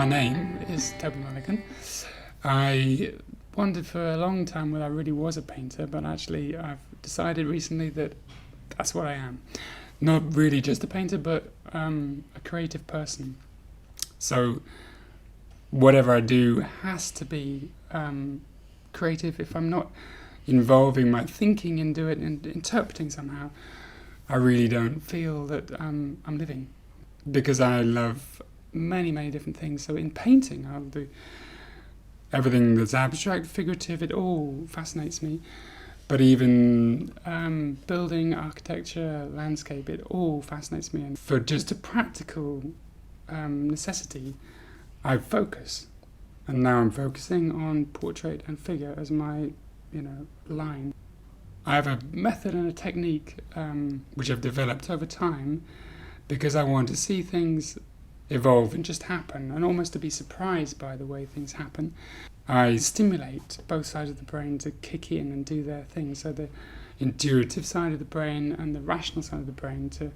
My name is Toby Mulligan. I wondered for a long time whether I really was a painter, but actually I've decided recently that that's what I am. Not really just a painter, but a creative person. So whatever I do has to be creative. If I'm not involving my thinking into it and interpreting somehow, I really don't feel that I'm living. Because I love many, many different things. So in painting, I'll do everything that's abstract, figurative, it all fascinates me. But even building, architecture, landscape, it all fascinates me. And for just a practical necessity, I focus. And now I'm focusing on portrait and figure as my, line. I have a method and a technique which I've developed over time because I want to see things evolve and just happen, and almost to be surprised by the way things happen. I stimulate both sides of the brain to kick in and do their thing, so the intuitive side of the brain and the rational side of the brain to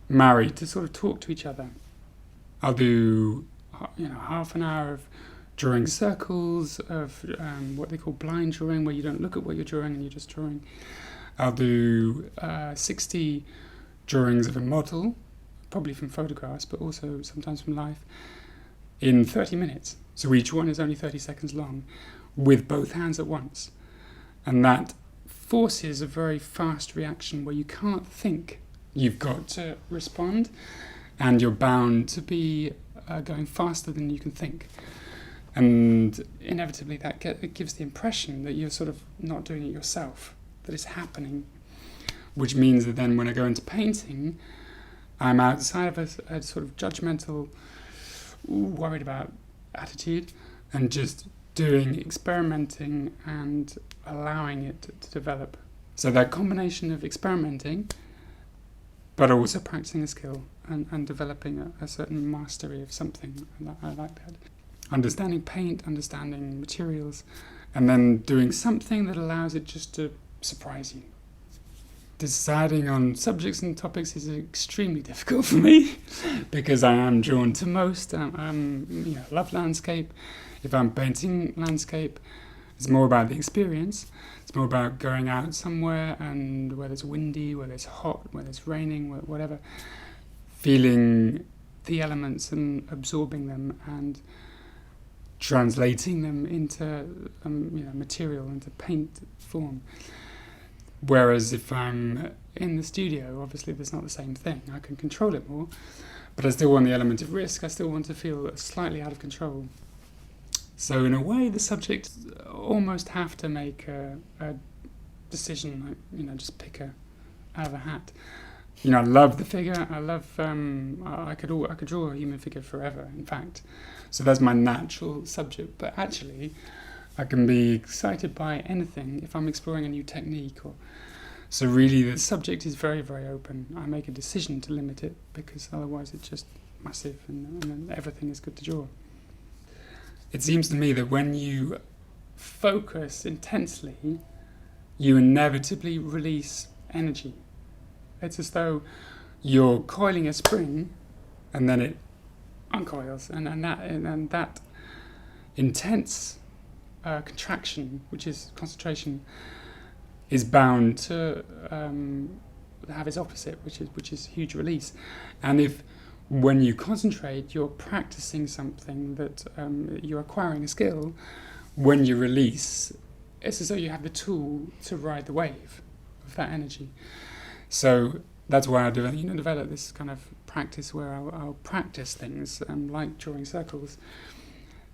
marry, to sort of talk to each other. I'll do half an hour of drawing circles, of what they call blind drawing, where you don't look at what you're drawing and you're just drawing. I'll do 60 drawings of a model, probably from photographs, but also sometimes from life, in 30 minutes. So each one is only 30 seconds long, with both hands at once. And that forces a very fast reaction where you can't think. You've got to respond, and you're bound to be going faster than you can think. And inevitably it gives the impression that you're sort of not doing it yourself, that it's happening. Which means that then when I go into painting, I'm outside of a sort of judgmental, worried about attitude, and just doing, experimenting and allowing it to develop. So that combination of experimenting, but also practicing a skill and developing a certain mastery of something, I like that. Understanding paint, understanding materials, and then doing something that allows it just to surprise you. Deciding on subjects and topics is extremely difficult for me because I am drawn to most. I love landscape. If I'm painting landscape, it's more about the experience. It's more about going out somewhere, and whether it's windy, whether it's hot, whether it's raining, whatever, feeling the elements and absorbing them and translating them into material, into paint form. Whereas if I'm in the studio, obviously there's not the same thing. I can control it more, but I still want the element of risk. I still want to feel slightly out of control. So in a way, the subjects almost have to make a decision, just pick out of a hat. I love the figure. I love. I could draw a human figure forever. In fact, so that's my natural subject. But actually, I can be excited by anything if I'm exploring a new technique. So really the subject is very, very open. I make a decision to limit it because otherwise it's just massive and then everything is good to draw. It seems to me that when you focus intensely, you inevitably release energy. It's as though you're coiling a spring and then it uncoils, and that intense contraction, which is concentration, is bound to have its opposite, which is huge release. And if when you concentrate, you're practicing something that you're acquiring a skill, when you release, it's as though you have the tool to ride the wave of that energy. So that's why I develop this kind of practice where I'll practice things like drawing circles,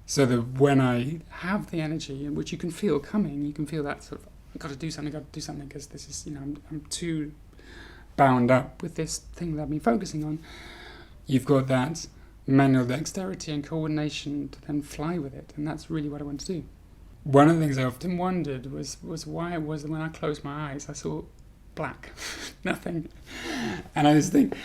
so that when I have the energy, which you can feel coming, you can feel that sort of, I've got to do something because this is, I'm too bound up with this thing that I've been focusing on. You've got that manual dexterity and coordination to then fly with it, and that's really what I want to do. One of the things I often wondered was why it was that when I closed my eyes, I saw black, nothing. And I just think,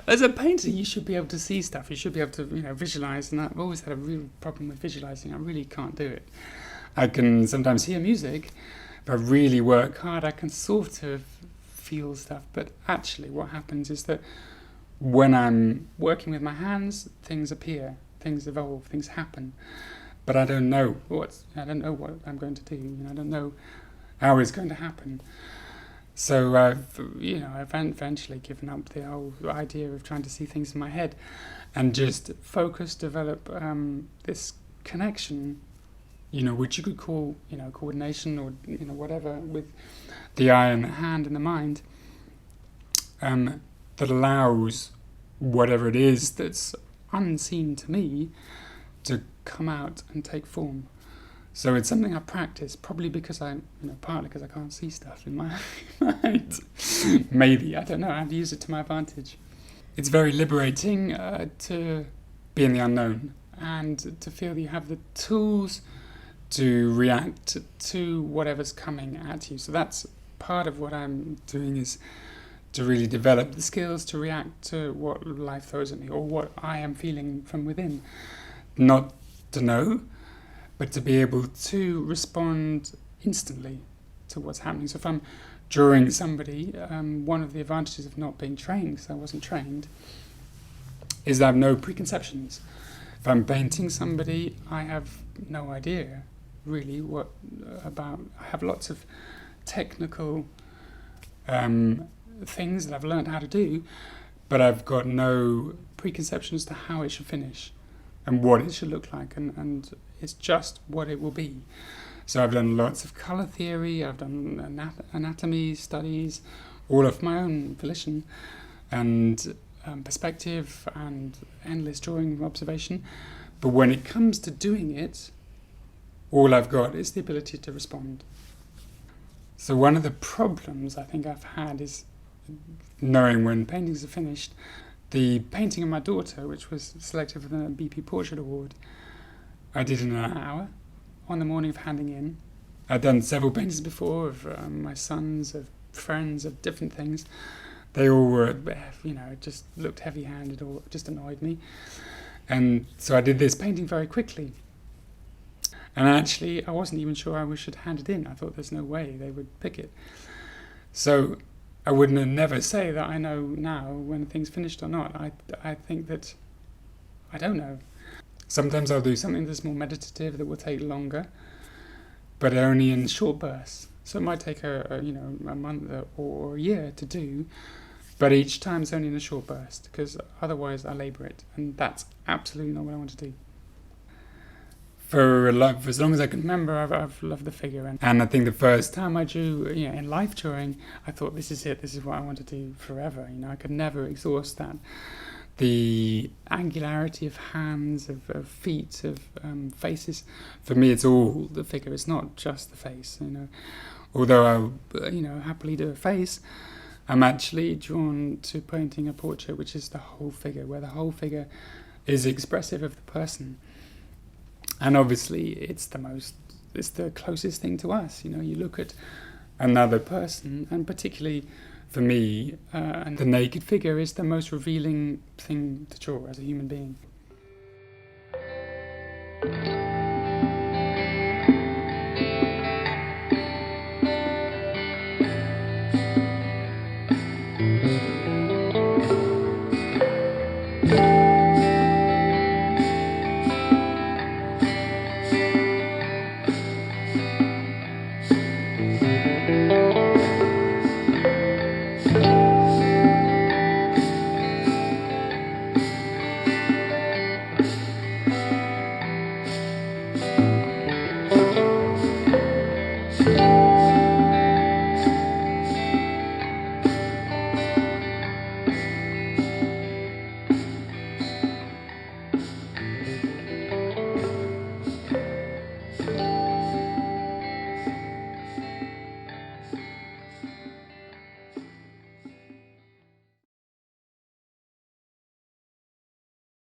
as a painter, you should be able to see stuff. You should be able to, visualize. And I've always had a real problem with visualizing. I really can't do it. I can sometimes hear music. If I really work hard, I can sort of feel stuff. But actually, what happens is that when I'm working with my hands, things appear. things evolve, things happen, but I don't know what I'm going to do. I don't know how it's going to happen. So I've eventually given up the whole idea of trying to see things in my head, and just develop this connection, which you could call, coordination, or whatever, with the eye and the hand and the mind, that allows whatever it is that's unseen to me to come out and take form. So it's something I practice, probably because partly because I can't see stuff in my mind. Maybe, I don't know, I have to use it to my advantage. It's very liberating to be in the unknown, and to feel that you have the tools to react to whatever's coming at you. So that's part of what I'm doing, is to really develop the skills to react to what life throws at me, or what I am feeling from within. Not to know, but to be able to respond instantly to what's happening. So if I'm drawing somebody, one of the advantages of not being trained, because I wasn't trained, is that I have no preconceptions. If I'm painting somebody, I have no idea really I have lots of technical things that I've learned how to do, but I've got no preconceptions to how it should finish and what it should look like, and it's just what it will be. So I've done lots of colour theory, I've done anatomy studies, all of my own volition, and perspective, and endless drawing and observation. But when it comes to doing it, all I've got is the ability to respond. So one of the problems I think I've had is knowing when paintings are finished. The painting of my daughter, which was selected for the BP Portrait Award, I did in an hour on the morning of handing in. I'd done several paintings before of my sons, of friends, of different things. They all were, just looked heavy-handed or just annoyed me. And so I did this painting very quickly. And actually, I wasn't even sure I should hand it in. I thought there's no way they would pick it. So I wouldn't never say that I know now when the thing's finished or not. I think that I don't know. Sometimes I'll do something that's more meditative that will take longer, but only in short bursts. So it might take a month or a year to do, but each time it's only in a short burst, because otherwise I labour it, and that's absolutely not what I want to do. For as long as I can remember, I've loved the figure, and I think the first time I drew, in life drawing, I thought, this is it. This is what I want to do forever. I could never exhaust that. The angularity of hands, of feet, of faces. For me, it's all the figure. It's not just the face. Although I'll happily do a face, I'm actually drawn to painting a portrait, which is the whole figure, where the whole figure is expressive of the person. And obviously, it's the closest thing to us. You look at another person, and particularly for me, and the naked figure is the most revealing thing to draw as a human being.